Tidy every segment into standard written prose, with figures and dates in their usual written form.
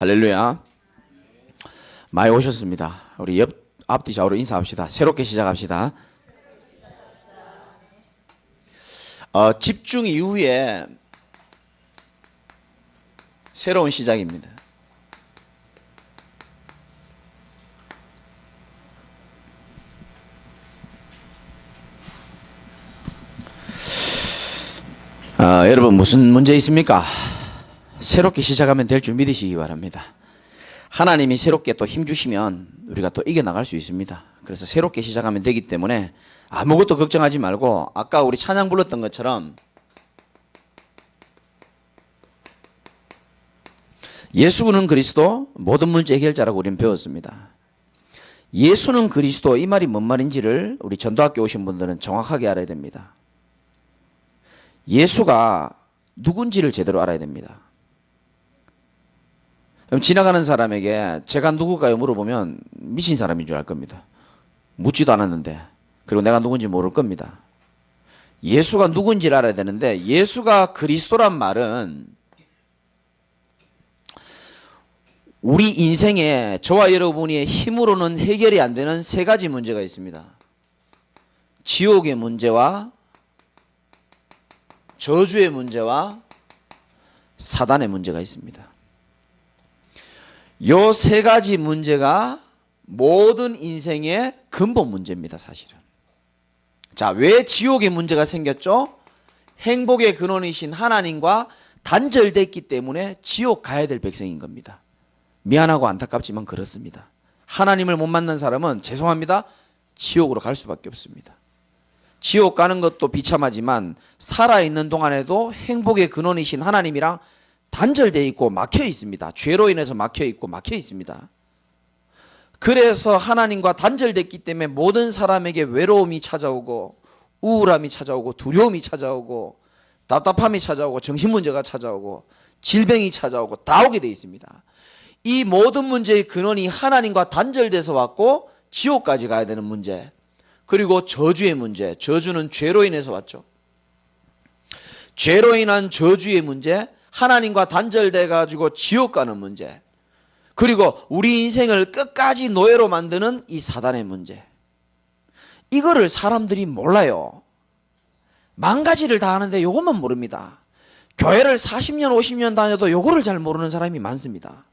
할렐루야. 많이 오셨습니다. 우리 앞뒤 좌우로 인사합시다. 새롭게 시작합시다. 집중 이후에 새로운 시작입니다. 여러분 무슨 문제 있습니까? 새롭게 시작하면 될 줄 믿으시기 바랍니다. 하나님이 새롭게 또 힘주시면 우리가 또 이겨나갈 수 있습니다. 그래서 새롭게 시작하면 되기 때문에 아무것도 걱정하지 말고 아까 우리 찬양 불렀던 것처럼 예수는 그리스도 모든 문제 해결자라고 우리는 배웠습니다. 예수는 그리스도 이 말이 뭔 말인지를 우리 전도학교 오신 분들은 정확하게 알아야 됩니다. 예수가 누군지를 제대로 알아야 됩니다. 그럼 지나가는 사람에게 제가 누굴까요 물어보면 미친 사람인 줄 알 겁니다. 묻지도 않았는데. 그리고 내가 누군지 모를 겁니다. 예수가 누군지를 알아야 되는데 예수가 그리스도란 말은 우리 인생에 저와 여러분의 힘으로는 해결이 안 되는 세 가지 문제가 있습니다. 지옥의 문제와 저주의 문제와 사단의 문제가 있습니다. 요 세 가지 문제가 모든 인생의 근본 문제입니다, 사실은. 자, 왜 지옥의 문제가 생겼죠? 행복의 근원이신 하나님과 단절됐기 때문에 지옥 가야 될 백성인 겁니다. 미안하고 안타깝지만 그렇습니다. 하나님을 못 만난 사람은 죄송합니다, 지옥으로 갈 수밖에 없습니다. 지옥 가는 것도 비참하지만 살아있는 동안에도 행복의 근원이신 하나님이랑 단절되어 있고 막혀 있습니다. 죄로 인해서 막혀 있고 막혀 있습니다. 그래서 하나님과 단절됐기 때문에 모든 사람에게 외로움이 찾아오고 우울함이 찾아오고 두려움이 찾아오고 답답함이 찾아오고 정신문제가 찾아오고 질병이 찾아오고 다 오게 되어 있습니다. 이 모든 문제의 근원이 하나님과 단절돼서 왔고 지옥까지 가야 되는 문제, 그리고 저주의 문제, 저주는 죄로 인해서 왔죠. 죄로 인한 저주의 문제, 하나님과 단절돼 가지고 지옥 가는 문제, 그리고 우리 인생을 끝까지 노예로 만드는 이 사단의 문제. 이거를 사람들이 몰라요. 만 가지를 다 하는데 이것만 모릅니다. 교회를 40년 50년 다녀도 이거를 잘 모르는 사람이 많습니다.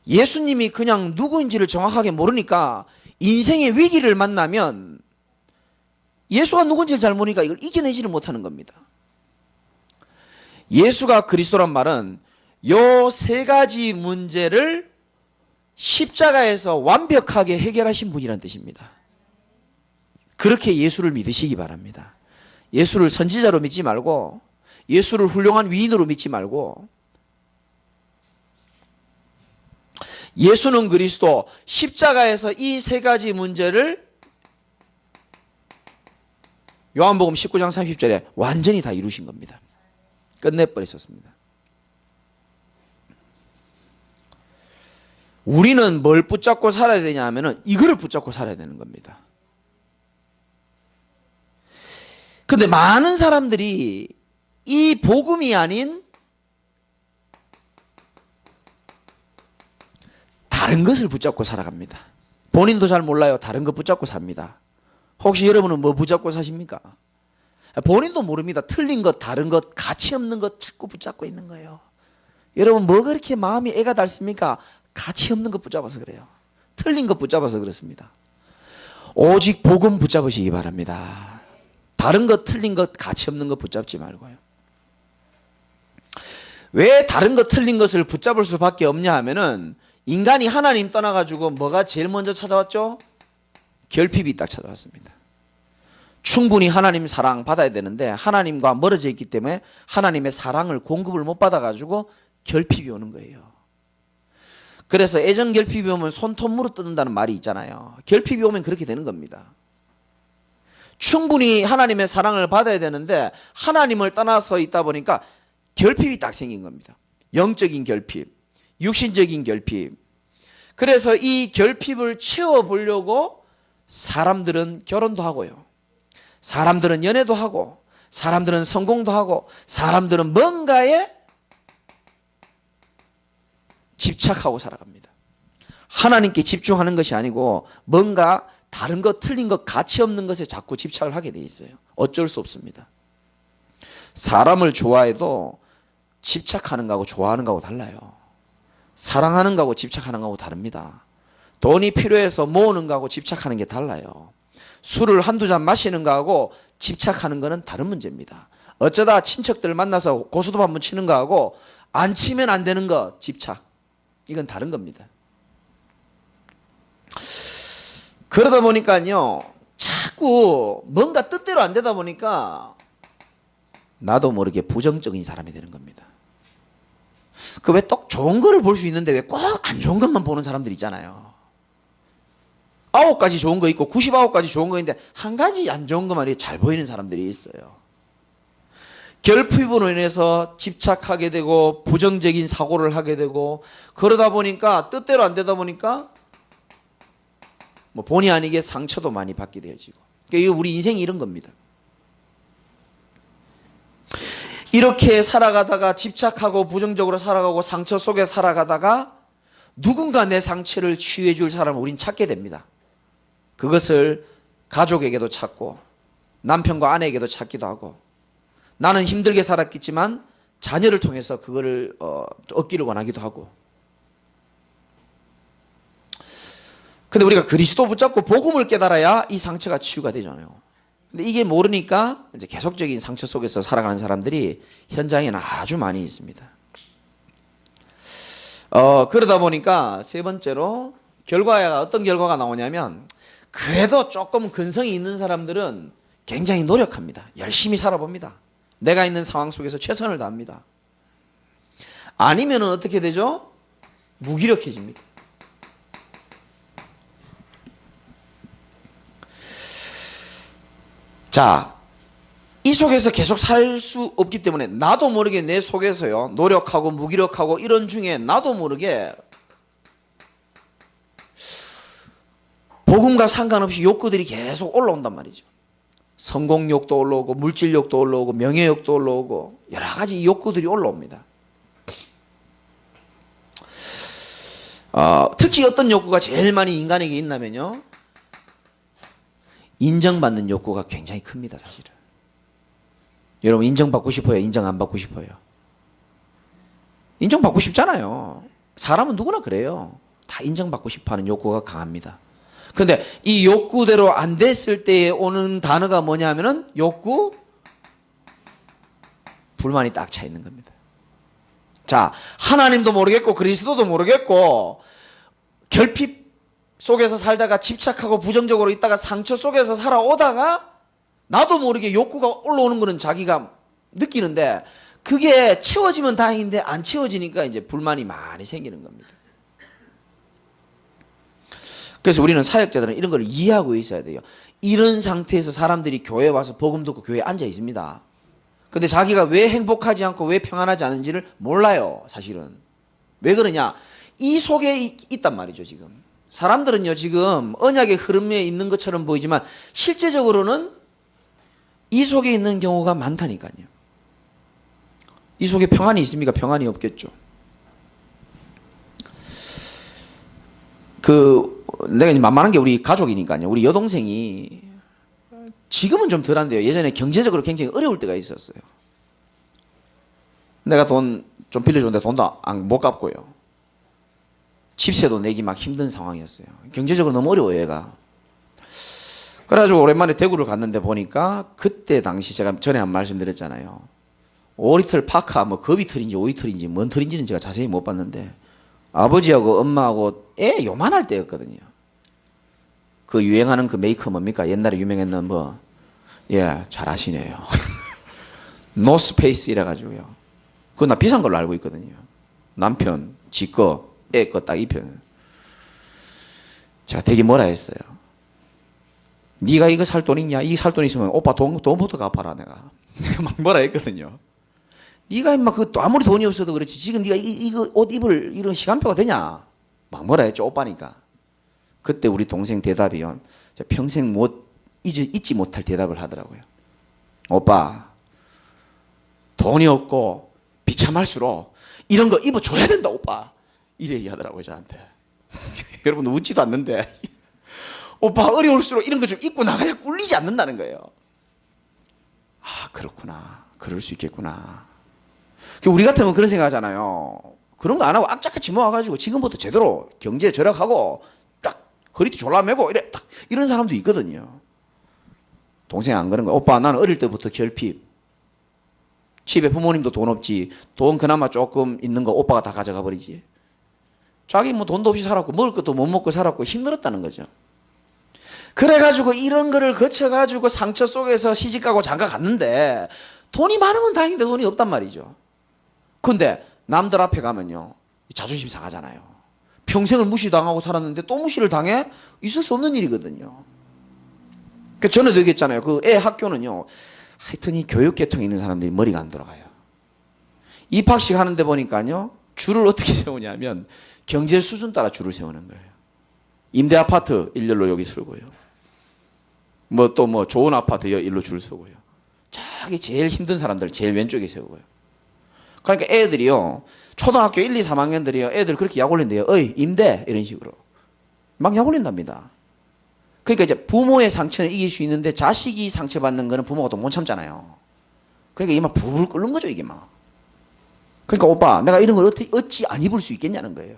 예수님이 그냥 누구인지를 정확하게 모르니까 인생의 위기를 만나면 예수가 누군지를 잘 모르니까 이걸 이겨내지를 못하는 겁니다. 예수가 그리스도란 말은 요 세 가지 문제를 십자가에서 완벽하게 해결하신 분이란 뜻입니다. 그렇게 예수를 믿으시기 바랍니다. 예수를 선지자로 믿지 말고 예수를 훌륭한 위인으로 믿지 말고 예수는 그리스도, 십자가에서 이 세 가지 문제를 요한복음 19장 30절에 완전히 다 이루신 겁니다. 끝내버렸었습니다. 우리는 뭘 붙잡고 살아야 되냐 하면은 이거를 붙잡고 살아야 되는 겁니다. 근데 많은 사람들이 이 복음이 아닌 다른 것을 붙잡고 살아갑니다. 본인도 잘 몰라요. 다른 것 붙잡고 삽니다. 혹시 여러분은 뭐 붙잡고 사십니까? 본인도 모릅니다. 틀린 것, 다른 것, 가치 없는 것 자꾸 붙잡고 있는 거예요. 여러분 뭐 그렇게 마음이 애가 닳습니까? 가치 없는 것 붙잡아서 그래요. 틀린 것 붙잡아서 그렇습니다. 오직 복음 붙잡으시기 바랍니다. 다른 것, 틀린 것, 가치 없는 것 붙잡지 말고요. 왜 다른 것, 틀린 것을 붙잡을 수밖에 없냐 하면은 인간이 하나님 떠나가지고 뭐가 제일 먼저 찾아왔죠? 결핍이 딱 찾아왔습니다. 충분히 하나님 사랑 받아야 되는데 하나님과 멀어져 있기 때문에 하나님의 사랑을 공급을 못 받아가지고 결핍이 오는 거예요. 그래서 애정 결핍이 오면 손톱 물어뜯는다는 말이 있잖아요. 결핍이 오면 그렇게 되는 겁니다. 충분히 하나님의 사랑을 받아야 되는데 하나님을 떠나서 있다 보니까 결핍이 딱 생긴 겁니다. 영적인 결핍, 육신적인 결핍. 그래서 이 결핍을 채워보려고 사람들은 결혼도 하고요. 사람들은 연애도 하고 사람들은 성공도 하고 사람들은 뭔가에 집착하고 살아갑니다. 하나님께 집중하는 것이 아니고 뭔가 다른 것, 틀린 것, 가치 없는 것에 자꾸 집착을 하게 돼 있어요. 어쩔 수 없습니다. 사람을 좋아해도 집착하는 거하고 좋아하는 거하고 달라요. 사랑하는 거하고 집착하는 거하고 다릅니다. 돈이 필요해서 모으는 거하고 집착하는 게 달라요. 술을 한두 잔 마시는 거하고 집착하는 거는 다른 문제입니다. 어쩌다 친척들 만나서 고스톱 한번 치는 거하고 안 치면 안 되는 거 집착, 이건 다른 겁니다. 그러다 보니까요, 자꾸 뭔가 뜻대로 안 되다 보니까 나도 모르게 부정적인 사람이 되는 겁니다. 그 왜 또 좋은 거를 볼 수 있는데 왜 꼭 안 좋은 것만 보는 사람들 있잖아요. 9가지 좋은 거 있고 99가지 좋은 거 있는데 한 가지 안 좋은 것만 잘 보이는 사람들이 있어요. 결핍으로 인해서 집착하게 되고 부정적인 사고를 하게 되고, 그러다 보니까 뜻대로 안 되다 보니까 뭐 본의 아니게 상처도 많이 받게 되어지고, 그러니까 우리 인생이 이런 겁니다. 이렇게 살아가다가 집착하고 부정적으로 살아가고 상처 속에 살아가다가 누군가 내 상처를 치유해 줄 사람을 우린 찾게 됩니다. 그것을 가족에게도 찾고 남편과 아내에게도 찾기도 하고, 나는 힘들게 살았겠지만 자녀를 통해서 그거를 얻기를 원하기도 하고. 근데 우리가 그리스도 붙잡고 복음을 깨달아야 이 상처가 치유가 되잖아요. 근데 이게 모르니까 이제 계속적인 상처 속에서 살아가는 사람들이 현장에는 아주 많이 있습니다. 그러다 보니까 세 번째로 결과가 어떤 결과가 나오냐면, 그래도 조금 근성이 있는 사람들은 굉장히 노력합니다. 열심히 살아봅니다. 내가 있는 상황 속에서 최선을 다합니다. 아니면 어떻게 되죠? 무기력해집니다. 자, 이 속에서 계속 살 수 없기 때문에 나도 모르게 내 속에서요, 노력하고 무기력하고 이런 중에 나도 모르게 복음과 상관없이 욕구들이 계속 올라온단 말이죠. 성공욕도 올라오고 물질욕도 올라오고 명예욕도 올라오고 여러 가지 욕구들이 올라옵니다. 특히 어떤 욕구가 제일 많이 인간에게 있냐면요, 인정받는 욕구가 굉장히 큽니다. 사실은 여러분, 인정받고 싶어요? 인정 안 받고 싶어요? 인정받고 싶잖아요. 사람은 누구나 그래요. 다 인정받고 싶어하는 욕구가 강합니다. 그런데 이 욕구대로 안 됐을 때에 오는 단어가 뭐냐면은 욕구, 불만이 딱 차 있는 겁니다. 자, 하나님도 모르겠고 그리스도도 모르겠고 결핍 속에서 살다가 집착하고 부정적으로 있다가 상처 속에서 살아오다가 나도 모르게 욕구가 올라오는 거는 자기가 느끼는데, 그게 채워지면 다행인데 안 채워지니까 이제 불만이 많이 생기는 겁니다. 그래서 우리는 사역자들은 이런 걸 이해하고 있어야 돼요. 이런 상태에서 사람들이 교회에 와서 복음 듣고 교회에 앉아 있습니다. 근데 자기가 왜 행복하지 않고 왜 평안하지 않은지를 몰라요. 사실은 왜 그러냐, 이 속에 있단 말이죠. 지금 사람들은요, 지금 언약의 흐름에 있는 것처럼 보이지만 실제적으로는 이 속에 있는 경우가 많다니까요. 이 속에 평안이 있습니까? 평안이 없겠죠. 내가 이제 만만한 게 우리 가족이니까요. 우리 여동생이 지금은 좀 덜한데요, 예전에 경제적으로 굉장히 어려울 때가 있었어요. 내가 돈 좀 빌려줬는데 돈도 못 갚고요. 집세도 내기 막 힘든 상황이었어요. 경제적으로 너무 어려워요, 얘가. 그래가지고 오랜만에 대구를 갔는데 보니까, 그때 당시 제가 전에 한 말씀 드렸잖아요. 5리틀 파카, 뭐 거위털인지 5리틀인지 뭔 털인지는 제가 자세히 못 봤는데, 아버지하고 엄마하고 애 요만할 때였거든요. 그 유행하는 그 메이크업 뭡니까? 옛날에 유명했는 잘 아시네요. 노스페이스 이래가지고요. 그거 나 비싼 걸로 알고 있거든요. 남편, 지 거, 애 거 딱 입혀요. 제가 되게 뭐라 했어요. 네가 이거 살 돈 있냐? 이 살 돈 있으면 오빠 돈부터 갚아라. 내가 막 뭐라 했거든요. 네가 임마 그 아무리 돈이 없어도 그렇지 지금 네가 이거 옷 입을 이런 시간표가 되냐? 막 뭐라 했죠, 오빠니까. 그때 우리 동생 대답이요, 평생 잊지 못할 대답을 하더라고요. 오빠, 돈이 없고 비참할수록 이런 거 입어줘야 된다, 오빠. 이래 얘기하더라고요 저한테. 여러분 웃지도 않는데 오빠 어려울수록 이런 거 좀 입고 나가야 꿀리지 않는다는 거예요. 아 그렇구나. 그럴 수 있겠구나. 우리 같으면 그런 생각하잖아요. 그런 거 안 하고 악착같이 모아가지고 지금부터 제대로 경제 절약하고 딱 허리띠 졸라매고 이래 딱 이런 사람도 있거든요. 동생 안 그런 거야. 오빠 나는 어릴 때부터 결핍. 집에 부모님도 돈 없지. 돈 그나마 조금 있는 거 오빠가 다 가져가 버리지. 자기 뭐 돈도 없이 살았고 먹을 것도 못 먹고 살았고 힘들었다는 거죠. 그래가지고 이런 거를 거쳐가지고 상처 속에서 시집가고 장가 갔는데 돈이 많으면 다행인데 돈이 없단 말이죠. 근데 남들 앞에 가면요 자존심 상하잖아요. 평생을 무시당하고 살았는데 또 무시를 당해? 있을 수 없는 일이거든요. 전에도 얘기했잖아요. 그 애 학교는요 하여튼 이 교육계통에 있는 사람들이 머리가 안 돌아가요. 입학식 하는데 보니까요 줄을 어떻게 세우냐면 경제 수준 따라 줄을 세우는 거예요. 임대 아파트 일렬로 여기 서고요. 뭐 또 뭐 좋은 아파트 일로 줄 서고요. 저기 제일 힘든 사람들 제일 왼쪽에 세우고요. 그러니까 애들이요 초등학교 1, 2, 3학년들이요 애들 그렇게 약 올린대요. 어이 임대 이런 식으로 막 약 올린답니다. 그러니까 이제 부모의 상처는 이길 수 있는데 자식이 상처받는 거는 부모가 또 못 참잖아요. 그러니까 이게 막 불불 끓는 거죠 이게 막. 그러니까 오빠 내가 이런 걸 어찌 안 입을 수 있겠냐는 거예요.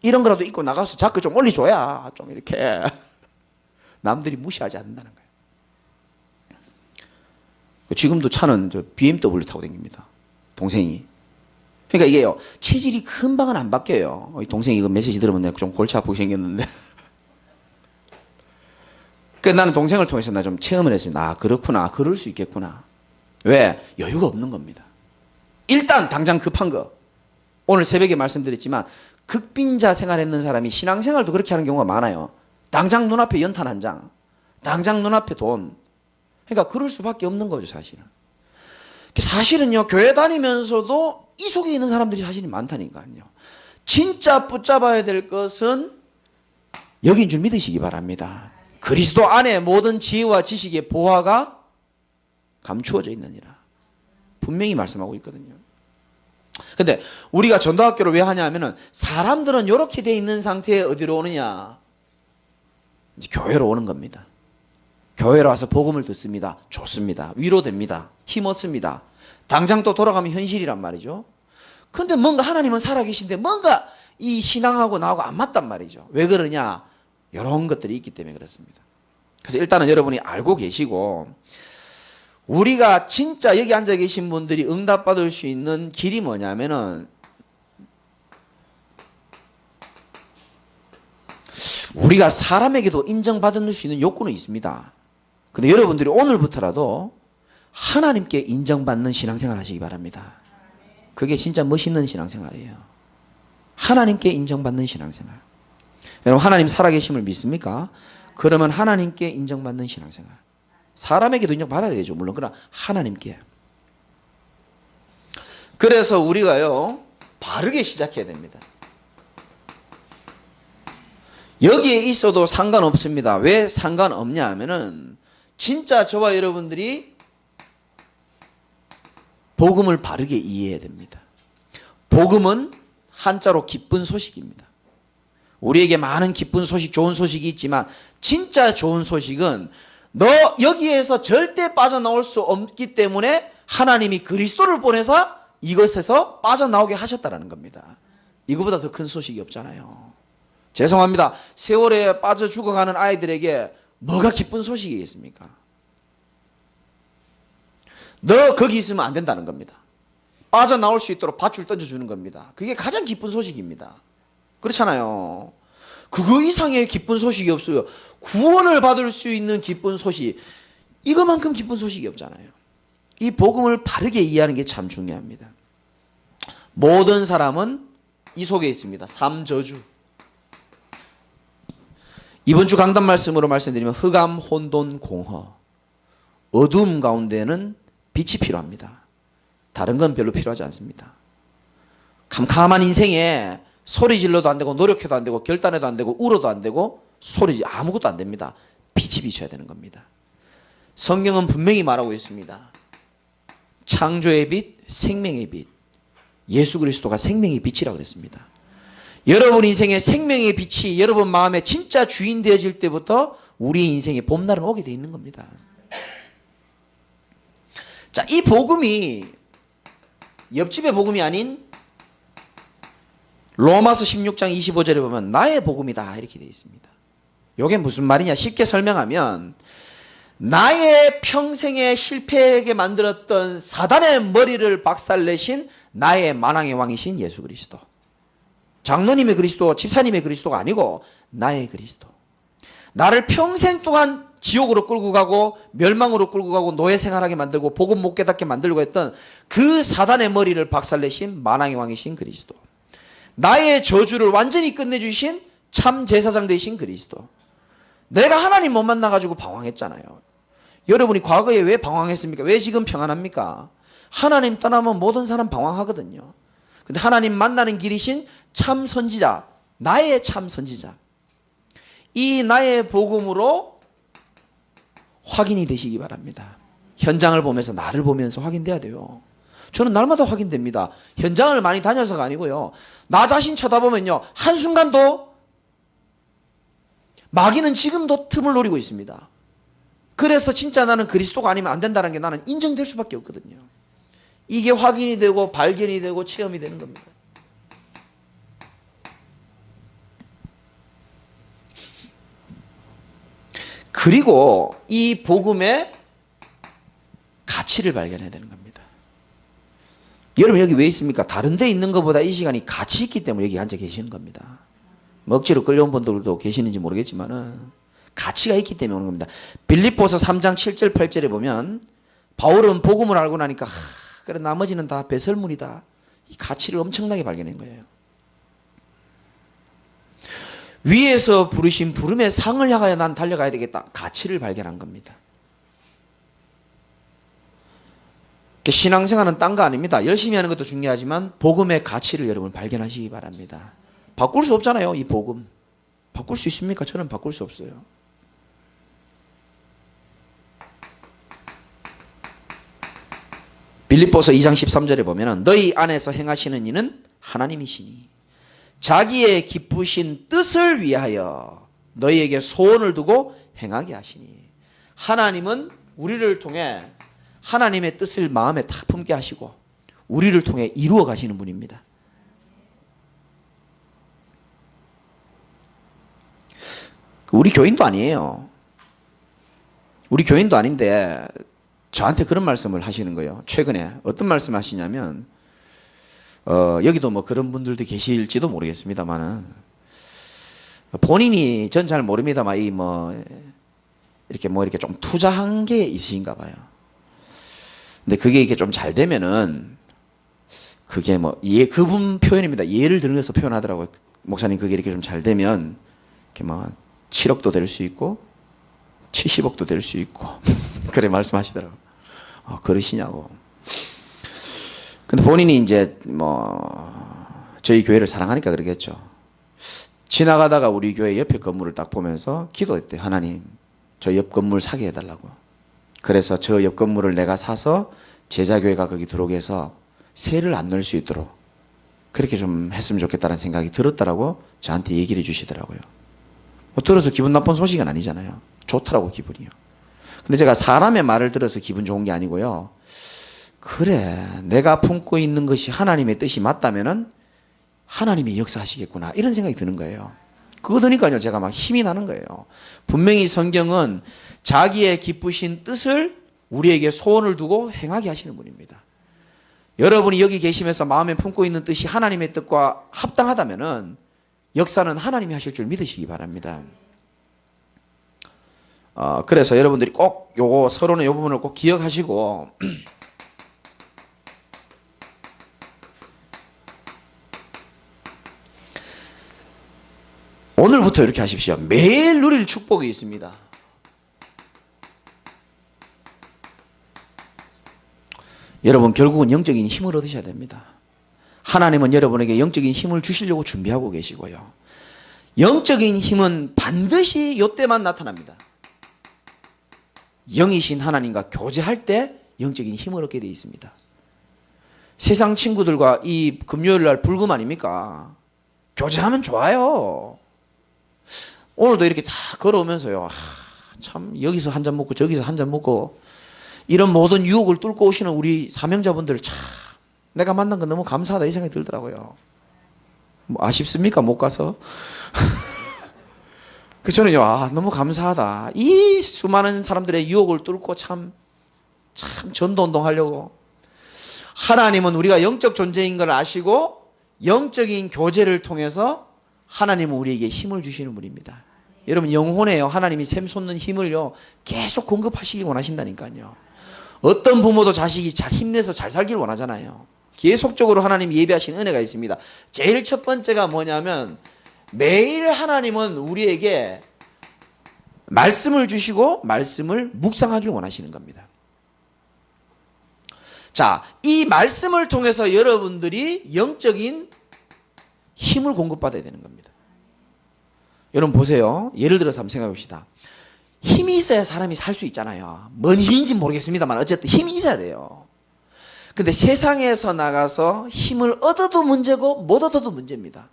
이런 거라도 입고 나가서 자꾸 좀 올려줘야 좀 이렇게 남들이 무시하지 않는다는 거예요. 지금도 차는 저 BMW 타고 다닙니다. 동생이. 그러니까 이게요 체질이 금방은 안 바뀌어요. 동생이 이거 메시지 들으면 내가 좀 골치 아프게 생겼는데 그 나는 동생을 통해서 나 좀 체험을 했습니다. 아 그렇구나 그럴 수 있겠구나. 왜? 여유가 없는 겁니다. 일단 당장 급한 거 오늘 새벽에 말씀드렸지만 극빈자 생활했는 사람이 신앙생활도 그렇게 하는 경우가 많아요. 당장 눈앞에 연탄 한 장, 당장 눈앞에 돈. 그러니까 그럴 수밖에 없는 거죠 사실은. 사실은요 교회 다니면서도 이 속에 있는 사람들이 사실이 많다니까요. 진짜 붙잡아야 될 것은 여기인 줄 믿으시기 바랍니다. 그리스도 안에 모든 지혜와 지식의 보화가 감추어져 있느니라 분명히 말씀하고 있거든요. 근데 우리가 전도학교를 왜 하냐면은 사람들은 이렇게 돼 있는 상태에 어디로 오느냐 이제 교회로 오는 겁니다. 교회로 와서 복음을 듣습니다. 좋습니다. 위로됩니다. 힘 얻습니다. 당장 또 돌아가면 현실이란 말이죠. 근데 뭔가 하나님은 살아계신데 뭔가 이 신앙하고 나하고 안 맞단 말이죠. 왜 그러냐 이런 것들이 있기 때문에 그렇습니다. 그래서 일단은 여러분이 알고 계시고 우리가 진짜 여기 앉아 계신 분들이 응답받을 수 있는 길이 뭐냐면은 우리가 사람에게도 인정받을 수 있는 욕구는 있습니다. 근데 여러분들이 오늘부터라도 하나님께 인정받는 신앙생활 하시기 바랍니다. 그게 진짜 멋있는 신앙생활이에요. 하나님께 인정받는 신앙생활. 여러분 하나님 살아계심을 믿습니까? 그러면 하나님께 인정받는 신앙생활. 사람에게도 인정받아야 되죠. 물론 그러나 하나님께. 그래서 우리가요 바르게 시작해야 됩니다. 여기에 있어도 상관없습니다. 왜 상관없냐 하면은 진짜 저와 여러분들이 복음을 바르게 이해해야 됩니다. 복음은 한자로 기쁜 소식입니다. 우리에게 많은 기쁜 소식, 좋은 소식이 있지만 진짜 좋은 소식은 너 여기에서 절대 빠져나올 수 없기 때문에 하나님이 그리스도를 보내서 이것에서 빠져나오게 하셨다는 겁니다. 이거보다 더 큰 소식이 없잖아요. 죄송합니다. 세월에 빠져 죽어가는 아이들에게 뭐가 기쁜 소식이겠습니까? 너 거기 있으면 안 된다는 겁니다. 빠져나올 수 있도록 밧줄 던져주는 겁니다. 그게 가장 기쁜 소식입니다. 그렇잖아요. 그거 이상의 기쁜 소식이 없어요. 구원을 받을 수 있는 기쁜 소식, 이거만큼 기쁜 소식이 없잖아요. 이 복음을 바르게 이해하는 게 참 중요합니다. 모든 사람은 이 속에 있습니다. 삼저주. 이번 주 강단 말씀으로 말씀드리면 흑암, 혼돈, 공허. 어두움 가운데는 빛이 필요합니다. 다른 건 별로 필요하지 않습니다. 캄캄한 인생에 소리 질러도 안 되고 노력해도 안 되고 결단해도 안 되고 울어도 안 되고 소리 아무것도 안 됩니다. 빛이 비쳐야 되는 겁니다. 성경은 분명히 말하고 있습니다. 창조의 빛, 생명의 빛. 예수 그리스도가 생명의 빛이라고 그랬습니다. 여러분 인생의 생명의 빛이 여러분 마음의 진짜 주인 되어질 때부터 우리 인생의 봄날은 오게 돼 있는 겁니다. 자, 이 복음이 옆집의 복음이 아닌 로마서 16장 25절에 보면 나의 복음이다 이렇게 되어 있습니다. 이게 무슨 말이냐 쉽게 설명하면 나의 평생에 실패하게 만들었던 사단의 머리를 박살내신 나의 만왕의 왕이신 예수 그리스도. 장로님의 그리스도, 집사님의 그리스도가 아니고 나의 그리스도. 나를 평생 동안 지옥으로 끌고 가고 멸망으로 끌고 가고 노예 생활하게 만들고 복음 못 깨닫게 만들고 했던 그 사단의 머리를 박살내신 만왕의 왕이신 그리스도. 나의 저주를 완전히 끝내주신 참 제사장 되신 그리스도. 내가 하나님 못 만나가지고 방황했잖아요. 여러분이 과거에 왜 방황했습니까? 왜 지금 평안합니까? 하나님 떠나면 모든 사람 방황하거든요. 근데 하나님 만나는 길이신 참 선지자, 나의 참 선지자. 이 나의 복음으로 확인이 되시기 바랍니다. 현장을 보면서 나를 보면서 확인돼야 돼요. 저는 날마다 확인됩니다. 현장을 많이 다녀서가 아니고요. 나 자신 쳐다보면요. 한순간도 마귀는 지금도 틈을 노리고 있습니다. 그래서 진짜 나는 그리스도가 아니면 안 된다는 게 나는 인정될 수밖에 없거든요. 이게 확인이 되고 발견이 되고 체험이 되는 겁니다. 그리고 이 복음의 가치를 발견해야 되는 겁니다. 여러분 여기 왜 있습니까? 다른 데 있는 것보다 이 시간이 가치 있기 때문에 여기 앉아 계시는 겁니다. 억지로 끌려온 분들도 계시는지 모르겠지만은 가치가 있기 때문에 오는 겁니다. 빌립보서 3장 7절 8절에 보면 바울은 복음을 알고 나니까 그래 나머지는 다 배설물이다. 이 가치를 엄청나게 발견한 거예요. 위에서 부르신 부름의 상을 향하여 난 달려가야 되겠다. 가치를 발견한 겁니다. 신앙생활은 딴 거 아닙니다. 열심히 하는 것도 중요하지만 복음의 가치를 여러분 발견하시기 바랍니다. 바꿀 수 없잖아요. 이 복음. 바꿀 수 있습니까? 저는 바꿀 수 없어요. 빌립보서 2장 13절에 보면 너희 안에서 행하시는 이는 하나님이시니 자기의 기쁘신 뜻을 위하여 너희에게 소원을 두고 행하게 하시니. 하나님은 우리를 통해 하나님의 뜻을 마음에 탁 품게 하시고 우리를 통해 이루어 가시는 분입니다. 우리 교인도 아니에요. 우리 교인도 아닌데 저한테 그런 말씀을 하시는 거예요. 최근에 어떤 말씀 하시냐면 여기도 뭐 그런 분들도 계실지도 모르겠습니다만은 본인이 전 잘 모릅니다만 이 이렇게 좀 투자한 게 있으신가 봐요. 근데 그게 이게 좀 잘 되면은 그게 그분 표현입니다. 예를 들어서 표현하더라고요. 목사님 그게 이렇게 좀 잘 되면 이렇게 7억도 될 수 있고 70억도 될 수 있고 그래 말씀하시더라고요. 그러시냐고. 근데 본인이 이제 저희 교회를 사랑하니까 그러겠죠. 지나가다가 우리 교회 옆에 건물을 딱 보면서 기도했대. 하나님 저 옆 건물 사게 해달라고. 그래서 저 옆 건물을 내가 사서 제자교회가 거기 들어오게 해서 세를 안 넣을 수 있도록 그렇게 좀 했으면 좋겠다는 생각이 들었다라고 저한테 얘기를 해주시더라고요. 들어서 기분 나쁜 소식은 아니잖아요. 좋더라고 기분이요. 근데 제가 사람의 말을 들어서 기분 좋은 게 아니고요. 그래 내가 품고 있는 것이 하나님의 뜻이 맞다면은 하나님이 역사하시겠구나 이런 생각이 드는 거예요. 그거 드니까요 제가 막 힘이 나는 거예요. 분명히 성경은 자기의 기쁘신 뜻을 우리에게 소원을 두고 행하게 하시는 분입니다. 여러분이 여기 계시면서 마음에 품고 있는 뜻이 하나님의 뜻과 합당하다면은 역사는 하나님이 하실 줄 믿으시기 바랍니다. 그래서 여러분들이 꼭 서로는 이 부분을 꼭 기억하시고 오늘부터 이렇게 하십시오. 매일 누릴 축복이 있습니다. 여러분 결국은 영적인 힘을 얻으셔야 됩니다. 하나님은 여러분에게 영적인 힘을 주시려고 준비하고 계시고요. 영적인 힘은 반드시 이때만 나타납니다. 영이신 하나님과 교제할 때 영적인 힘을 얻게 되어 있습니다. 세상 친구들과 이 금요일 날 불금 아닙니까? 교제하면 좋아요. 오늘도 이렇게 다 걸어오면서요. 참 여기서 한 잔 먹고 저기서 한 잔 먹고 이런 모든 유혹을 뚫고 오시는 우리 사명자분들 참 내가 만난 건 너무 감사하다 이 생각이 들더라고요. 뭐 아쉽습니까? 못 가서? 그 저는요, 너무 감사하다. 이 수많은 사람들의 유혹을 뚫고 참 전도운동 하려고. 하나님은 우리가 영적 존재인 걸 아시고 영적인 교제를 통해서 하나님은 우리에게 힘을 주시는 분입니다. 여러분 영혼에요. 하나님이 샘솟는 힘을요 계속 공급하시길 원하신다니까요. 어떤 부모도 자식이 잘 힘내서 잘 살길 원하잖아요. 계속적으로 하나님이 예비하신 은혜가 있습니다. 제일 첫 번째가 뭐냐면 매일 하나님은 우리에게 말씀을 주시고 말씀을 묵상하길 원하시는 겁니다. 자, 이 말씀을 통해서 여러분들이 영적인 힘을 공급받아야 되는 겁니다. 여러분 보세요. 예를 들어서 한번 생각해 봅시다. 힘이 있어야 사람이 살 수 있잖아요. 뭔 힘인지 모르겠습니다만 어쨌든 힘이 있어야 돼요. 근데 세상에서 나가서 힘을 얻어도 문제고 못 얻어도 문제입니다.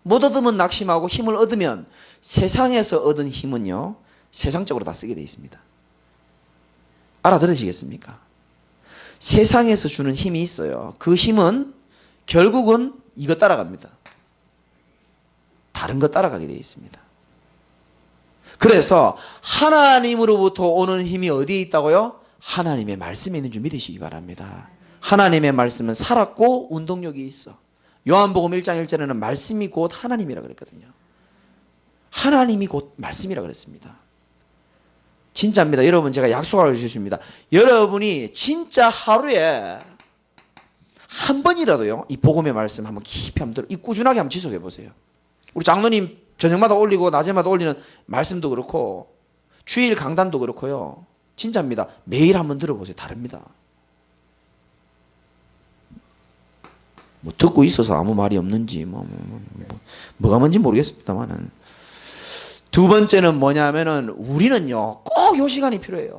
못 얻으면 낙심하고 힘을 얻으면 세상에서 얻은 힘은요 세상적으로 다 쓰게 돼 있습니다. 알아들으시겠습니까? 세상에서 주는 힘이 있어요. 그 힘은 결국은 이거 따라갑니다. 다른 거 따라가게 돼 있습니다. 그래서 하나님으로부터 오는 힘이 어디에 있다고요? 하나님의 말씀에 있는 줄 믿으시기 바랍니다. 하나님의 말씀은 살았고 운동력이 있어. 요한복음 1장 1절에는 말씀이 곧 하나님이라 그랬거든요. 하나님이 곧 말씀이라 그랬습니다. 진짜입니다. 여러분 제가 약속을 주십니다. 여러분이 진짜 하루에 한 번이라도요 이 복음의 말씀 한번 깊이 한번 들어, 이 꾸준하게 한번 지속해 보세요. 우리 장로님 저녁마다 올리고 낮에마다 올리는 말씀도 그렇고 주일 강단도 그렇고요. 진짜입니다. 매일 한번 들어보세요. 다릅니다. 뭐 듣고 있어서 아무 말이 없는지 뭐가 뭔지 모르겠습니다만은 두 번째는 뭐냐면은 우리는요 꼭 요 시간이 필요해요.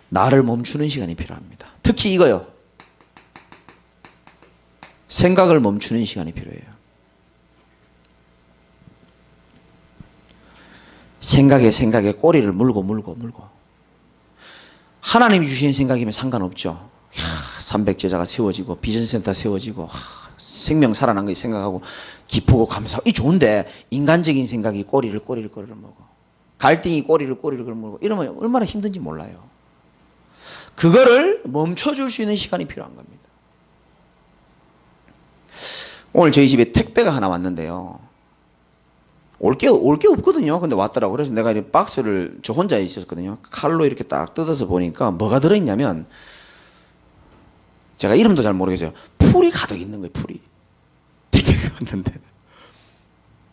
나를 멈추는 시간이 필요합니다. 특히 이거요. 생각을 멈추는 시간이 필요해요. 생각에 꼬리를 물고 하나님이 주신 생각이면 상관없죠. 300제자가 세워지고 비전센터 세워지고 생명 살아난 거 생각하고 기쁘고 감사하고 이 좋은데 인간적인 생각이 꼬리를 물고 갈등이 꼬리를 물고 이러면 얼마나 힘든지 몰라요. 그거를 멈춰줄 수 있는 시간이 필요한 겁니다. 오늘 저희 집에 택배가 하나 왔는데요. 올 게 없거든요. 근데 왔더라고요. 그래서 내가 이 박스를 저 혼자 있었거든요. 칼로 이렇게 딱 뜯어서 보니까 뭐가 들어있냐면 제가 이름도 잘 모르겠어요. 풀이 가득 있는 거예요. 풀이. 택배가 왔는데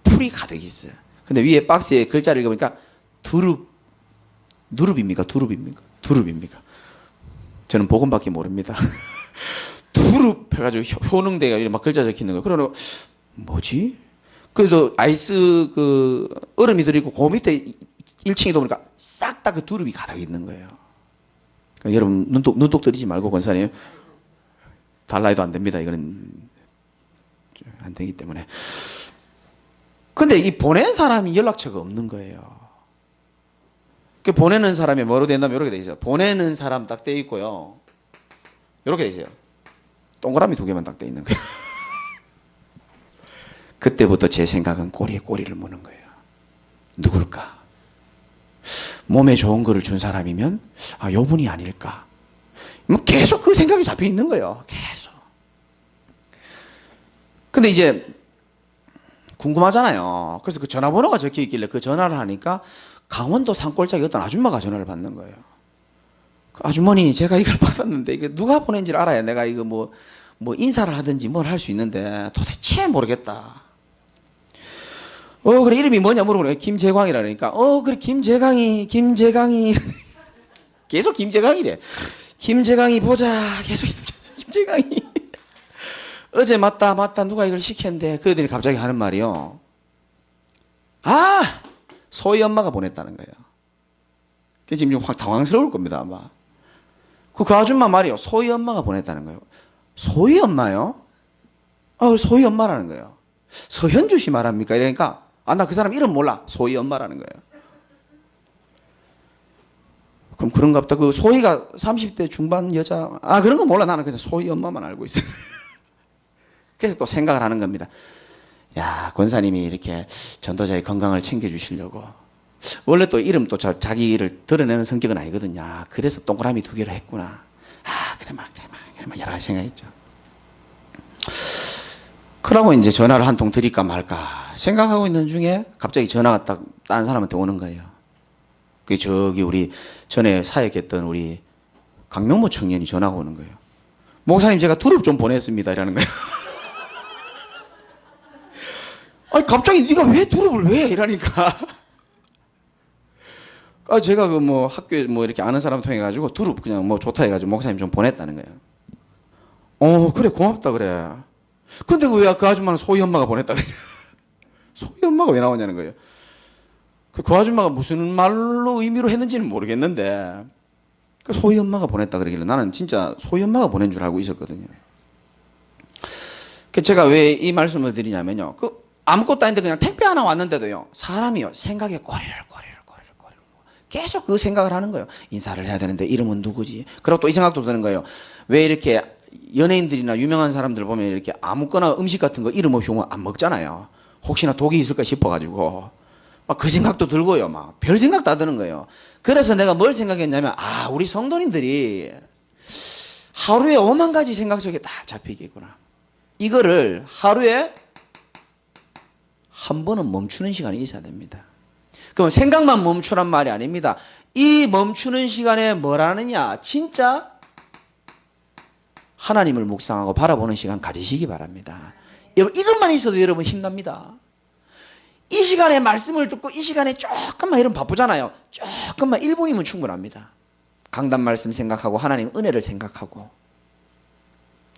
풀이 가득 있어요. 근데 위에 박스에 글자를 읽어보니까 누릅입니까? 저는 복음밖에 모릅니다. 두릅 해가지고 효능대가 막 글자 적혀 있는 거예요. 그러면 뭐지? 그래도 아이스 그 얼음이 들어있고 그 밑에 1층에 보니까 싹 다 그 두릅이 가득 있는 거예요. 그러니까 여러분 눈독 들이지 말고 권사님 달라 해도 안 됩니다. 이거는 안 되기 때문에. 근데 이 보낸 사람이 연락처가 없는 거예요. 그 보내는 사람이 뭐로 된다면 이렇게 돼 있어요. 보내는 사람 딱 돼 있고요. 이렇게 돼 있어요. 동그라미 2개만 딱 돼 있는 거예요. 그때부터 제 생각은 꼬리에 꼬리를 무는 거예요. 누굴까? 몸에 좋은 거를 준 사람이면 요 분이 아닐까? 뭐 계속 그 생각이 잡혀 있는 거예요. 계속. 근데 이제 궁금하잖아요. 그래서 그 전화번호가 적혀 있길래 그 전화를 하니까 강원도 산골짜기 어떤 아줌마가 전화를 받는 거예요. 그 아주머니 제가 이걸 받았는데 이거 누가 보낸지를 알아야 내가 이거 뭐 인사를 하든지 뭘 할 수 있는데 도대체 모르겠다. 그래 이름이 뭐냐 물어보니까 김재광이라 그러니까 그래 김재광이 계속 김재광이래. 김재광이 보자. 계속 김재광이 어제 맞다 누가 이걸 시켰는데 그 애들이 갑자기 하는 말이요. 소희 엄마가 보냈다는 거예요. 지금 좀 확 당황스러울 겁니다 아마. 그 아줌마 말이요. 소희 엄마가 보냈다는 거예요. 소희 엄마요? 소희 엄마라는 거예요. 서현주 씨 말합니까? 이러니까 나 그 사람 이름 몰라. 소희 엄마라는 거예요. 그럼 그런가 보다. 그 소희가 30대 중반 여자, 그런 거 몰라. 나는 그냥 소희 엄마만 알고 있어요. 그래서 또 생각을 하는 겁니다. 야, 권사님이 이렇게 전도자의 건강을 챙겨주시려고. 원래 또 이름 또 자기를 드러내는 성격은 아니거든요. 그래서 동그라미 2개로 했구나. 그래, 막 여러 가지 생각했죠. 그러고 이제 전화를 한 통 드릴까 말까 생각하고 있는 중에 갑자기 전화가 딱 다른 사람한테 오는 거예요. 그게 저기 우리 전에 사역했던 우리 강명모 청년이 전화가 오는 거예요. 목사님, 제가 두릅 좀 보냈습니다. 이라는 거예요. 갑자기 네가 왜 두릅을 왜? 이러니까. 제가 그 학교에 이렇게 아는 사람 통해가지고 두릅 그냥 좋다 해가지고 목사님 좀 보냈다는 거예요. 그래, 고맙다 그래. 근데 왜 그 아줌마는 소희 엄마가 보냈다 그래? 소희 엄마가 왜 나오냐는 거예요. 그 아줌마가 무슨 말로 의미로 했는지는 모르겠는데 그 소희 엄마가 보냈다 그러길래 나는 진짜 소희 엄마가 보낸 줄 알고 있었거든요. 제가 왜 이 말씀을 드리냐면요. 아무것도 아닌데 그냥 택배 하나 왔는데도요. 사람이요. 생각에 꼬리를 계속 그 생각을 하는 거예요. 인사를 해야 되는데 이름은 누구지? 그리고 또 이 생각도 드는 거예요. 왜 이렇게 연예인들이나 유명한 사람들 보면 이렇게 아무거나 음식 같은 거 이름 없이 오면 안 먹잖아요. 혹시나 독이 있을까 싶어가지고 막 그 생각도 들고요. 막 별 생각 다 드는 거예요. 그래서 내가 뭘 생각했냐면 우리 성도님들이 하루에 5만 가지 생각 속에 딱 잡히겠구나. 이거를 하루에 한 번은 멈추는 시간이 있어야 됩니다. 그럼 생각만 멈추란 말이 아닙니다. 이 멈추는 시간에 뭘 하느냐? 진짜 하나님을 묵상하고 바라보는 시간 가지시기 바랍니다. 여러분, 이것만 있어도 여러분 힘납니다. 이 시간에 말씀을 듣고 이 시간에 조금만 이러면 바쁘잖아요. 조금만 1분이면 충분합니다. 강단 말씀 생각하고 하나님 은혜를 생각하고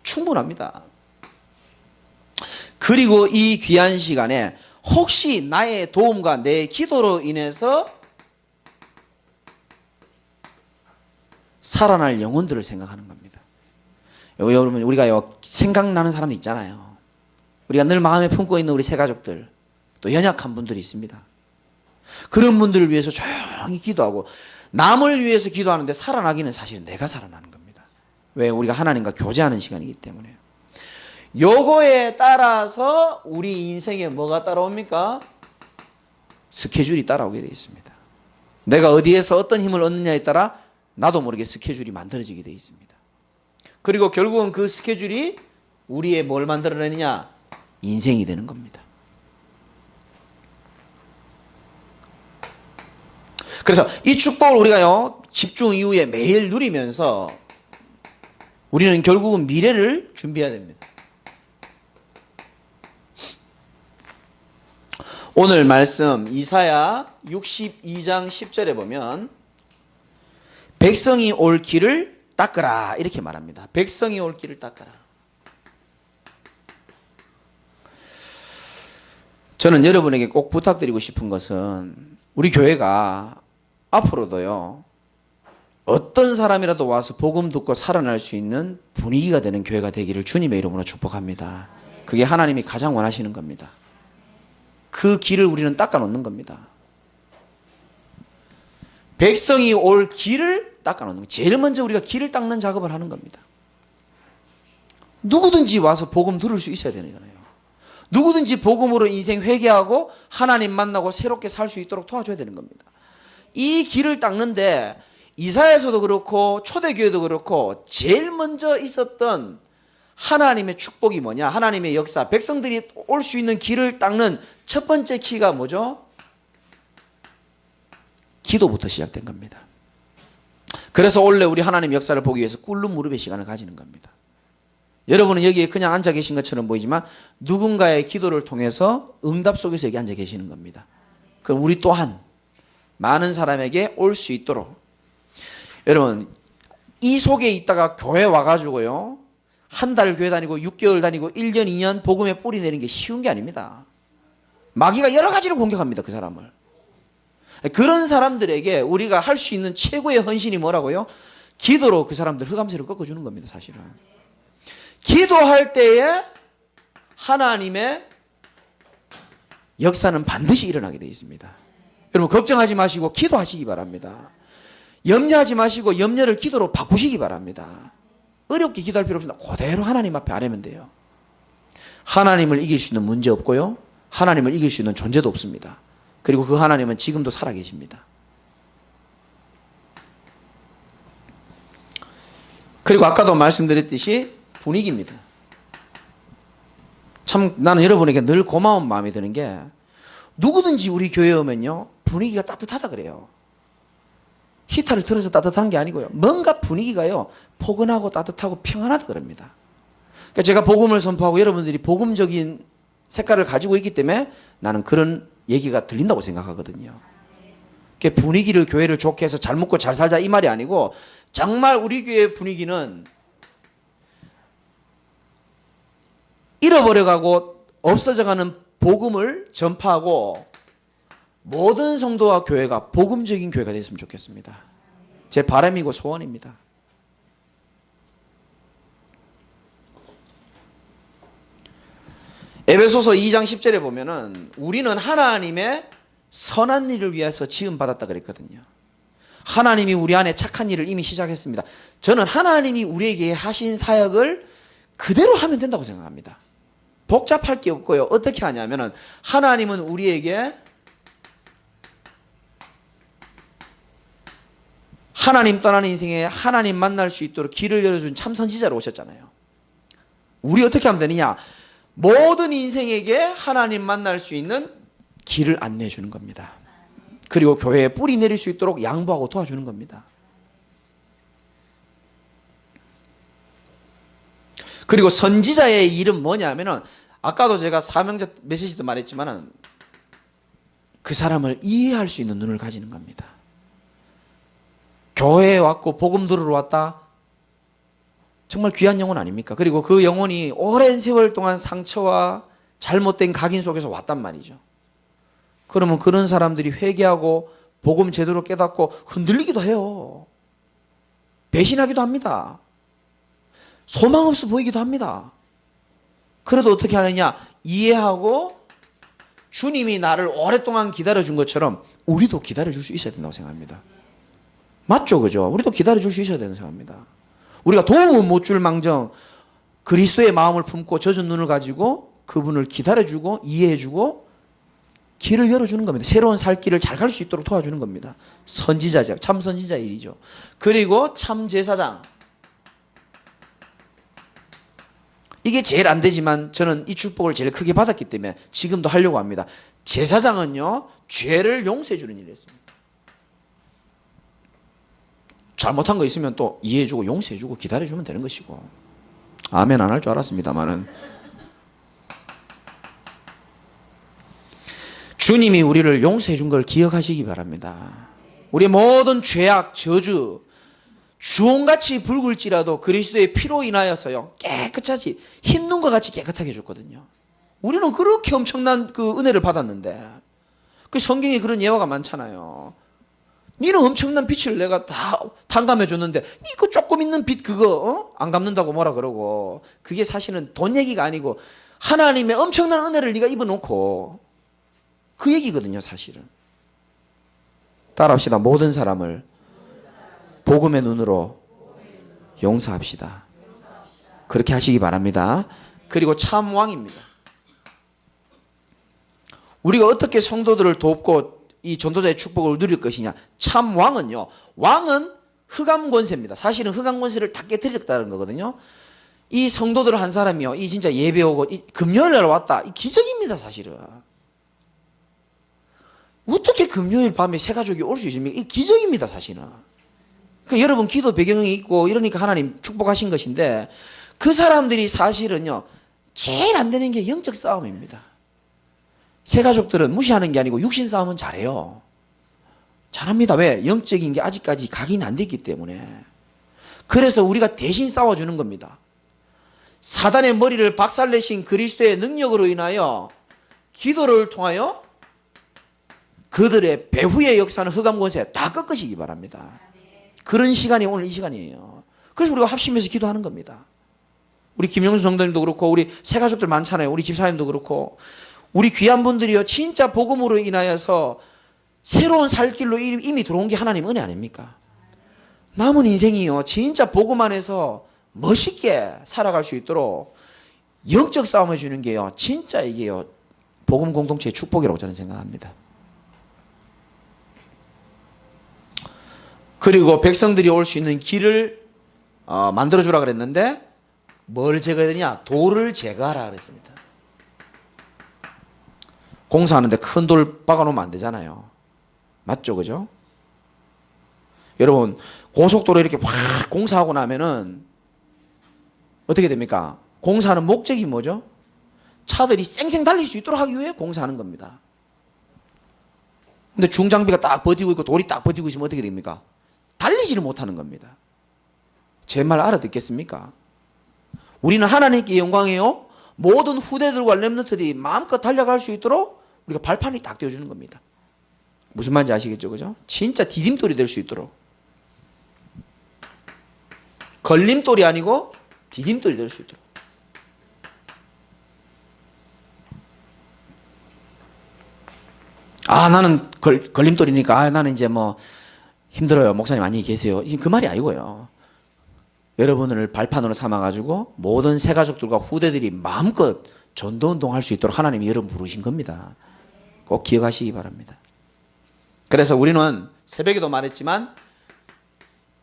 충분합니다. 그리고 이 귀한 시간에 혹시 나의 도움과 내 기도로 인해서 살아날 영혼들을 생각하는 겁니다. 여러분, 우리가 생각나는 사람도 있잖아요. 우리가 늘 마음에 품고 있는 우리 새가족들, 또 연약한 분들이 있습니다. 그런 분들을 위해서 조용히 기도하고 남을 위해서 기도하는데 살아나기는 사실은 내가 살아나는 겁니다. 왜? 우리가 하나님과 교제하는 시간이기 때문에. 요거에 따라서 우리 인생에 뭐가 따라옵니까? 스케줄이 따라오게 되어 있습니다. 내가 어디에서 어떤 힘을 얻느냐에 따라 나도 모르게 스케줄이 만들어지게 되어 있습니다. 그리고 결국은 그 스케줄이 우리의 뭘 만들어내느냐? 인생이 되는 겁니다. 그래서 이 축복을 우리가요, 집중 이후에 매일 누리면서 우리는 결국은 미래를 준비해야 됩니다. 오늘 말씀 이사야 62장 10절에 보면 백성이 올 길을 닦으라 이렇게 말합니다. 백성이 올 길을 닦으라. 저는 여러분에게 꼭 부탁드리고 싶은 것은 우리 교회가 앞으로도요, 어떤 사람이라도 와서 복음 듣고 살아날 수 있는 분위기가 되는 교회가 되기를 주님의 이름으로 축복합니다. 그게 하나님이 가장 원하시는 겁니다. 그 길을 우리는 닦아놓는 겁니다. 백성이 올 길을 닦아놓는 거예요. 제일 먼저 우리가 길을 닦는 작업을 하는 겁니다. 누구든지 와서 복음 들을 수 있어야 되잖아요. 누구든지 복음으로 인생 회개하고 하나님 만나고 새롭게 살 수 있도록 도와줘야 되는 겁니다. 이 길을 닦는데 이사야서도 그렇고 초대교회도 그렇고 제일 먼저 있었던 하나님의 축복이 뭐냐? 하나님의 역사, 백성들이 올 수 있는 길을 닦는 첫 번째 키가 뭐죠? 기도부터 시작된 겁니다. 그래서 원래 우리 하나님 역사를 보기 위해서 꿇는 무릎의 시간을 가지는 겁니다. 여러분은 여기에 그냥 앉아 계신 것처럼 보이지만 누군가의 기도를 통해서 응답 속에서 여기 앉아 계시는 겁니다. 그럼 우리 또한 많은 사람에게 올 수 있도록, 여러분 이 속에 있다가 교회 와가지고요, 한 달 교회 다니고 6개월 다니고 1년 2년 복음에 뿌리 내리는 게 쉬운 게 아닙니다. 마귀가 여러 가지로 공격합니다. 그 사람을. 그런 사람들에게 우리가 할 수 있는 최고의 헌신이 뭐라고요? 기도로 그 사람들 흑암세를 꺾어주는 겁니다. 사실은 기도할 때에 하나님의 역사는 반드시 일어나게 되어 있습니다. 여러분 걱정하지 마시고 기도하시기 바랍니다. 염려하지 마시고 염려를 기도로 바꾸시기 바랍니다. 어렵게 기도할 필요 없습니다. 그대로 하나님 앞에 아뢰면 돼요. 하나님을 이길 수 있는 문제 없고요. 하나님을 이길 수 있는 존재도 없습니다. 그리고 그 하나님은 지금도 살아계십니다. 그리고 아까도 말씀드렸듯이 분위기입니다. 참 나는 여러분에게 늘 고마운 마음이 드는 게 누구든지 우리 교회에 오면요 분위기가 따뜻하다 그래요. 히터를 틀어서 따뜻한 게 아니고요. 뭔가 분위기가요 포근하고 따뜻하고 평안하다 그럽니다. 그러니까 제가 복음을 선포하고 여러분들이 복음적인 색깔을 가지고 있기 때문에 나는 그런 얘기가 들린다고 생각하거든요. 그러니까 분위기를 교회를 좋게 해서 잘 먹고 잘 살자 이 말이 아니고 정말 우리 교회 분위기는 잃어버려가고 없어져가는 복음을 전파하고 모든 성도와 교회가 복음적인 교회가 됐으면 좋겠습니다. 제 바람이고 소원입니다. 에베소서 2장 10절에 보면은 우리는 하나님의 선한 일을 위해서 지음받았다 그랬거든요. 하나님이 우리 안에 착한 일을 이미 시작했습니다. 저는 하나님이 우리에게 하신 사역을 그대로 하면 된다고 생각합니다. 복잡할 게 없고요. 어떻게 하냐면은 하나님은 우리에게 하나님 떠나는 인생에 하나님 만날 수 있도록 길을 열어준 참 선지자로 오셨잖아요. 우리 어떻게 하면 되느냐? 모든 인생에게 하나님 만날 수 있는 길을 안내해 주는 겁니다. 그리고 교회에 뿌리 내릴 수 있도록 양보하고 도와주는 겁니다. 그리고 선지자의 일은 뭐냐면은 아까도 제가 사명자 메시지 때 말했지만은 그 사람을 이해할 수 있는 눈을 가지는 겁니다. 교회에 왔고 복음 들으러 왔다. 정말 귀한 영혼 아닙니까? 그리고 그 영혼이 오랜 세월 동안 상처와 잘못된 각인 속에서 왔단 말이죠. 그러면 그런 사람들이 회개하고 복음 제대로 깨닫고 흔들리기도 해요. 배신하기도 합니다. 소망 없어 보이기도 합니다. 그래도 어떻게 하느냐? 이해하고 주님이 나를 오랫동안 기다려준 것처럼 우리도 기다려줄 수 있어야 된다고 생각합니다. 맞죠? 그죠? 우리도 기다려줄 수 있어야 된다고 생각합니다. 우리가 도움은 못 줄 망정 그리스도의 마음을 품고 젖은 눈을 가지고 그분을 기다려주고 이해해주고 길을 열어주는 겁니다. 새로운 살 길을 잘 갈 수 있도록 도와주는 겁니다. 선지자죠. 참 선지자 일이죠. 그리고 참 제사장. 이게 제일 안 되지만 저는 이 축복을 제일 크게 받았기 때문에 지금도 하려고 합니다. 제사장은요 죄를 용서해 주는 일을 했습니다. 잘못한 거 있으면 또 이해해주고 용서해주고 기다려주면 되는 것이고. 아멘 안 할 줄 알았습니다만은 주님이 우리를 용서해 준 걸 기억하시기 바랍니다. 우리의 모든 죄악, 저주, 주홍같이 붉을지라도 그리스도의 피로 인하여서요 깨끗하지 흰 눈과 같이 깨끗하게 해줬거든요. 우리는 그렇게 엄청난 그 은혜를 받았는데 그 성경에 그런 예화가 많잖아요. 니는 엄청난 빛을 내가 다 탕감해 줬는데 이거 조금 있는 빛 그거 안 갚는다고 뭐라 그러고 그게 사실은 돈 얘기가 아니고 하나님의 엄청난 은혜를 네가 입어놓고 그 얘기거든요 사실은. 따라합시다. 모든 사람을 복음의 눈으로 용서합시다. 그렇게 하시기 바랍니다. 그리고 참 왕입니다. 우리가 어떻게 성도들을 돕고 이 전도자의 축복을 누릴 것이냐. 참 왕은요. 왕은 흑암 권세입니다. 사실은 흑암 권세를 다 깨뜨렸다는 거거든요. 이 성도들 한 사람이요. 이 진짜 예배 오고 이 금요일 날 왔다. 이 기적입니다 사실은. 어떻게 금요일 밤에 새 가족이 올 수 있습니까? 이 기적입니다 사실은. 그러니까 여러분 기도 배경이 있고 이러니까 하나님 축복하신 것인데 그 사람들이 사실은요. 제일 안 되는 게 영적 싸움입니다. 새 가족들은 무시하는 게 아니고 육신 싸움은 잘해요. 잘합니다. 왜? 영적인 게 아직까지 각인이 안 됐기 때문에. 그래서 우리가 대신 싸워주는 겁니다. 사단의 머리를 박살내신 그리스도의 능력으로 인하여 기도를 통하여 그들의 배후의 역사는 흑암 권세 다 꺾으시기 바랍니다. 그런 시간이 오늘 이 시간이에요. 그래서 우리가 합심해서 기도하는 겁니다. 우리 김영수 성도님도 그렇고 우리 새가족들 많잖아요. 우리 집사님도 그렇고 우리 귀한 분들이요 진짜 복음으로 인하여서 새로운 살 길로 이미 들어온 게 하나님 은혜 아닙니까? 남은 인생이요 진짜 복음 안에서 멋있게 살아갈 수 있도록 영적 싸움을 주는 게요 진짜 이게요 복음 공동체의 축복이라고 저는 생각합니다. 그리고 백성들이 올 수 있는 길을 만들어주라 그랬는데 뭘 제거해야 되냐? 돌을 제거하라 그랬습니다. 공사하는데 큰 돌 박아놓으면 안 되잖아요. 맞죠? 그죠? 여러분 고속도로 이렇게 확 공사하고 나면은 어떻게 됩니까? 공사하는 목적이 뭐죠? 차들이 쌩쌩 달릴 수 있도록 하기 위해 공사하는 겁니다. 근데 중장비가 딱 버티고 있고 돌이 딱 버티고 있으면 어떻게 됩니까? 달리지를 못하는 겁니다. 제 말 알아듣겠습니까? 우리는 하나님께 영광이요 모든 후대들과 렘넌트들이 마음껏 달려갈 수 있도록 우리가 발판이 딱 띄워주는 겁니다. 무슨 말인지 아시겠죠? 그죠? 진짜 디딤돌이 될 수 있도록 걸림돌이 아니고 디딤돌이 될 수 있도록 나는 걸림돌이니까 나는 이제 뭐 힘들어요. 목사님 안녕히 계세요. 그 말이 아니고요. 여러분을 발판으로 삼아가지고 모든 새가족들과 후대들이 마음껏 전도운동 할 수 있도록 하나님이 여러분 부르신 겁니다. 꼭 기억하시기 바랍니다. 그래서 우리는 새벽에도 말했지만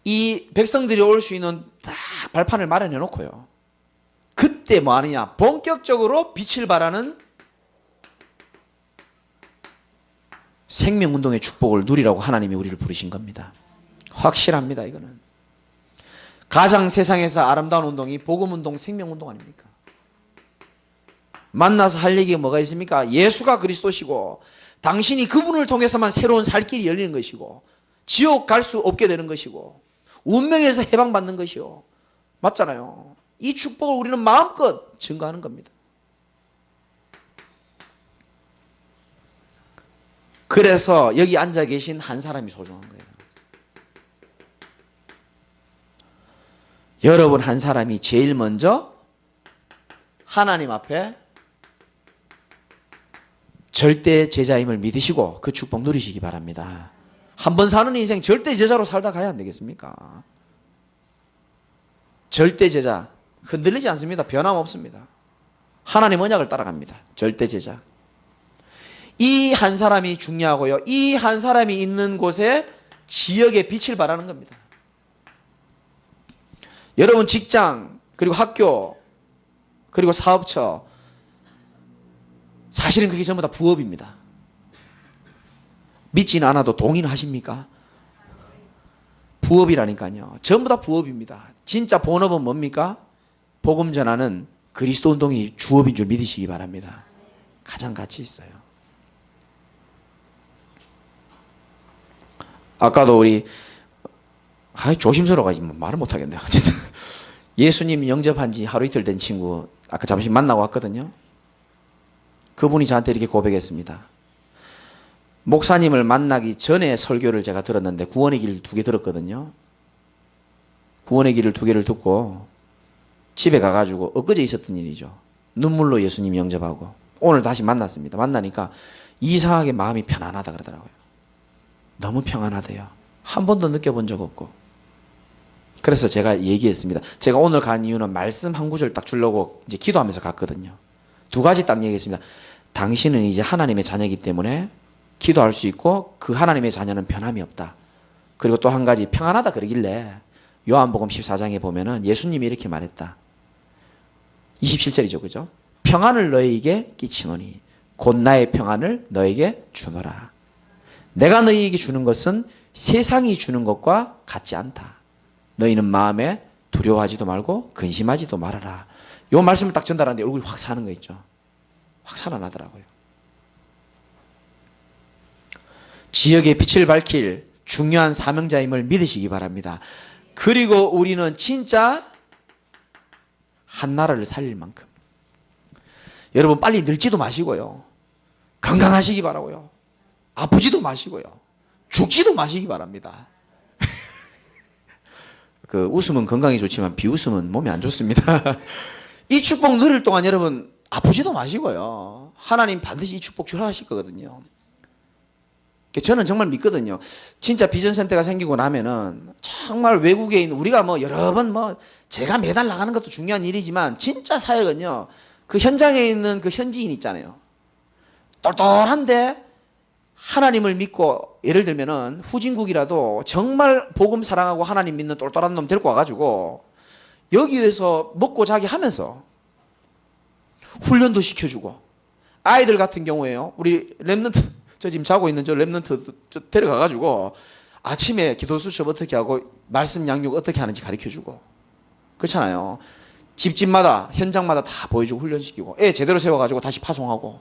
이 백성들이 올 수 있는 다 발판을 마련해 놓고요. 그때 뭐 하느냐? 본격적으로 빛을 발하는 생명운동의 축복을 누리라고 하나님이 우리를 부르신 겁니다. 확실합니다. 이거는 가장 세상에서 아름다운 운동이 복음운동, 생명운동 아닙니까? 만나서 할 얘기가 뭐가 있습니까? 예수가 그리스도시고 당신이 그분을 통해서만 새로운 살 길이 열리는 것이고 지옥 갈 수 없게 되는 것이고 운명에서 해방받는 것이요. 맞잖아요. 이 축복을 우리는 마음껏 증거하는 겁니다. 그래서 여기 앉아 계신 한 사람이 소중한 거예요. 여러분 한 사람이 제일 먼저 하나님 앞에 절대 제자임을 믿으시고 그 축복 누리시기 바랍니다. 한 번 사는 인생 절대 제자로 살다 가야 안 되겠습니까? 절대 제자 흔들리지 않습니다. 변함없습니다. 하나님 언약을 따라갑니다. 절대 제자. 이 한 사람이 중요하고요. 이 한 사람이 있는 곳에 지역의 빛을 발하는 겁니다. 여러분 직장 그리고 학교 그리고 사업처 사실은 그게 전부 다 부업입니다. 믿지는 않아도 동의는 하십니까? 부업이라니까요. 전부 다 부업입니다. 진짜 본업은 뭡니까? 복음 전하는 그리스도 운동이 주업인 줄 믿으시기 바랍니다. 가장 가치 있어요. 아까도 우리 조심스러워가지고 말을 못하겠네요. 어쨌든 예수님 영접한 지 하루 이틀 된 친구 아까 잠시 만나고 왔거든요. 그분이 저한테 이렇게 고백했습니다. 목사님을 만나기 전에 설교를 제가 들었는데 구원의 길 2개 들었거든요. 구원의 길을 2개를 듣고 집에 가가지고 엊그제 있었던 일이죠. 눈물로 예수님 영접하고 오늘 다시 만났습니다. 만나니까 이상하게 마음이 편안하다 그러더라고요. 너무 평안하대요. 한 번도 느껴본 적 없고. 그래서 제가 얘기했습니다. 제가 오늘 간 이유는 말씀 한 구절 딱 주려고 이제 기도하면서 갔거든요. 2가지 딱 얘기했습니다. 당신은 이제 하나님의 자녀이기 때문에 기도할 수 있고 그 하나님의 자녀는 변함이 없다. 그리고 또 한 가지 평안하다 그러길래 요한복음 14장에 보면은 예수님이 이렇게 말했다. 27절이죠. 그죠? 평안을 너희에게 끼치노니 곧 나의 평안을 너에게 주노라. 내가 너희에게 주는 것은 세상이 주는 것과 같지 않다. 너희는 마음에 두려워하지도 말고 근심하지도 말아라. 이 말씀을 딱 전달하는데 얼굴이 확 사는 거 있죠. 확 살아나더라고요. 지역의 빛을 밝힐 중요한 사명자임을 믿으시기 바랍니다. 그리고 우리는 진짜 한 나라를 살릴 만큼 여러분 빨리 늙지도 마시고요. 건강하시기 바라고요. 아프지도 마시고요. 죽지도 마시기 바랍니다. 그 웃음은 건강에 좋지만 비웃음은 몸에 안 좋습니다. 이 축복 누릴 동안 여러분 아프지도 마시고요. 하나님 반드시 이 축복 주라 하실 거거든요. 저는 정말 믿거든요. 진짜 비전센터가 생기고 나면은 정말 외국에 있는 우리가 뭐 여러 번 뭐 제가 매달 나가는 것도 중요한 일이지만 진짜 사역은요. 그 현장에 있는 그 현지인 있잖아요. 똘똘한데 하나님을 믿고 예를 들면은 후진국이라도 정말 복음 사랑하고 하나님 믿는 똘똘한 놈 데리고 와가지고 여기에서 먹고 자기 하면서 훈련도 시켜주고 아이들 같은 경우에요. 우리 랩런트 저 지금 자고 있는 저 랩런트 데려가가지고 아침에 기도 수첩 어떻게 하고 말씀 양육 어떻게 하는지 가르쳐주고 그렇잖아요. 집집마다 현장마다 다 보여주고 훈련시키고 애 제대로 세워가지고 다시 파송하고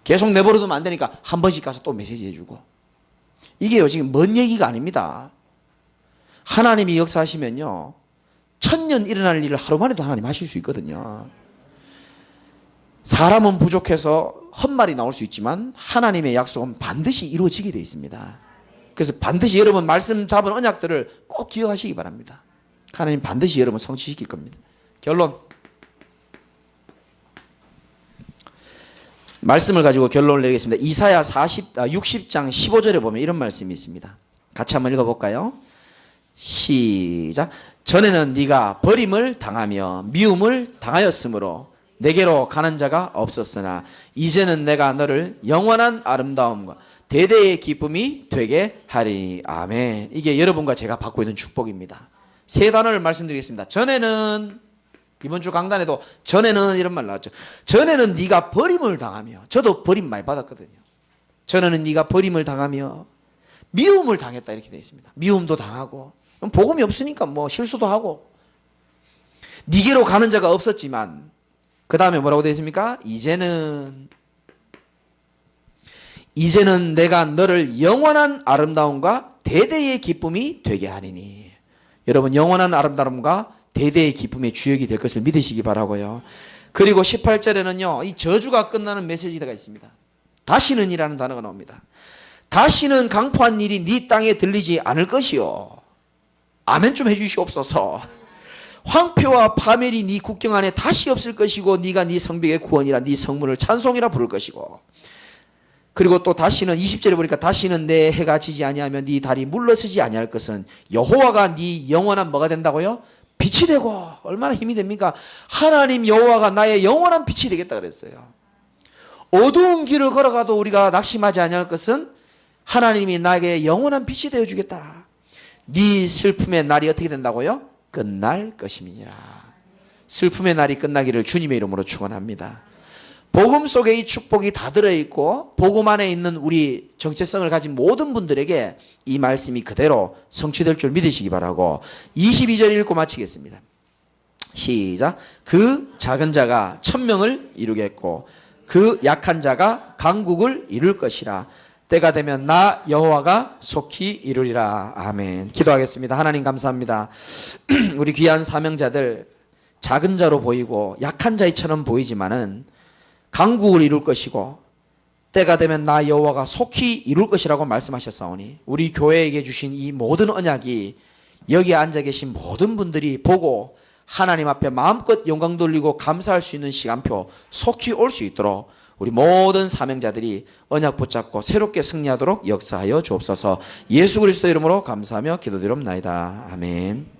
계속 내버려두면 안 되니까 한 번씩 가서 또 메시지 해주고 이게요 지금 먼 얘기가 아닙니다. 하나님이 역사하시면요 1000년 일어날 일을 하루 만에도 하나님 하실 수 있거든요. 사람은 부족해서 헛말이 나올 수 있지만 하나님의 약속은 반드시 이루어지게 되어 있습니다. 그래서 반드시 여러분 말씀 잡은 언약들을 꼭 기억하시기 바랍니다. 하나님 반드시 여러분 성취시킬 겁니다. 결론 말씀을 가지고 결론을 내리겠습니다. 이사야 60장 15절에 보면 이런 말씀이 있습니다. 같이 한번 읽어볼까요? 시작. 전에는 네가 버림을 당하며 미움을 당하였으므로 내게로 가는 자가 없었으나 이제는 내가 너를 영원한 아름다움과 대대의 기쁨이 되게 하리니. 아멘. 이게 여러분과 제가 받고 있는 축복입니다. 세 단어를 말씀드리겠습니다. 전에는 이번 주 강단에도 전에는 이런 말 나왔죠. 전에는 네가 버림을 당하며 저도 버림 많이 받았거든요. 전에는 네가 버림을 당하며 미움을 당했다 이렇게 되어 있습니다. 미움도 당하고 복음이 없으니까 뭐 실수도 하고 네게로 가는 자가 없었지만 그 다음에 뭐라고 되어 있습니까? 이제는 내가 너를 영원한 아름다움과 대대의 기쁨이 되게 하리니. 여러분 영원한 아름다움과 대대의 기쁨의 주역이 될 것을 믿으시기 바라고요. 그리고 18절에는요 이 저주가 끝나는 메시지가 있습니다. 다시는 이라는 단어가 나옵니다. 다시는 강포한 일이 네 땅에 들리지 않을 것이요. 아멘 좀 해주시옵소서. 황폐와 파멸이 네 국경 안에 다시 없을 것이고 네가 네 성벽의 구원이라 네 성문을 찬송이라 부를 것이고. 그리고 또 다시는 20절에 보니까 다시는 내 해가 지지 아니하며 네 달이 물러서지 아니할 것은 여호와가 네 영원한 뭐가 된다고요? 빛이 되고. 얼마나 힘이 됩니까? 하나님 여호와가 나의 영원한 빛이 되겠다 그랬어요. 어두운 길을 걸어가도 우리가 낙심하지 아니할 것은 하나님이 나에게 영원한 빛이 되어주겠다. 네 슬픔의 날이 어떻게 된다고요? 끝날 것임이니라. 슬픔의 날이 끝나기를 주님의 이름으로 축원합니다. 복음 속에 이 축복이 다 들어있고 복음 안에 있는 우리 정체성을 가진 모든 분들에게 이 말씀이 그대로 성취될 줄 믿으시기 바라고 22절 읽고 마치겠습니다. 시작. 그 작은 자가 1000명을 이루겠고 그 약한 자가 강국을 이룰 것이라. 때가 되면 나 여호와가 속히 이루리라. 아멘. 기도하겠습니다. 하나님 감사합니다. 우리 귀한 사명자들 작은 자로 보이고 약한 자처럼 보이지만은 강국을 이룰 것이고 때가 되면 나 여호와가 속히 이룰 것이라고 말씀하셨사오니 우리 교회에게 주신 이 모든 언약이 여기에 앉아 계신 모든 분들이 보고 하나님 앞에 마음껏 영광 돌리고 감사할 수 있는 시간표 속히 올 수 있도록 우리 모든 사명자들이 언약 붙잡고 새롭게 승리하도록 역사하여 주옵소서. 예수 그리스도 이름으로 감사하며 기도드립나이다. 아멘.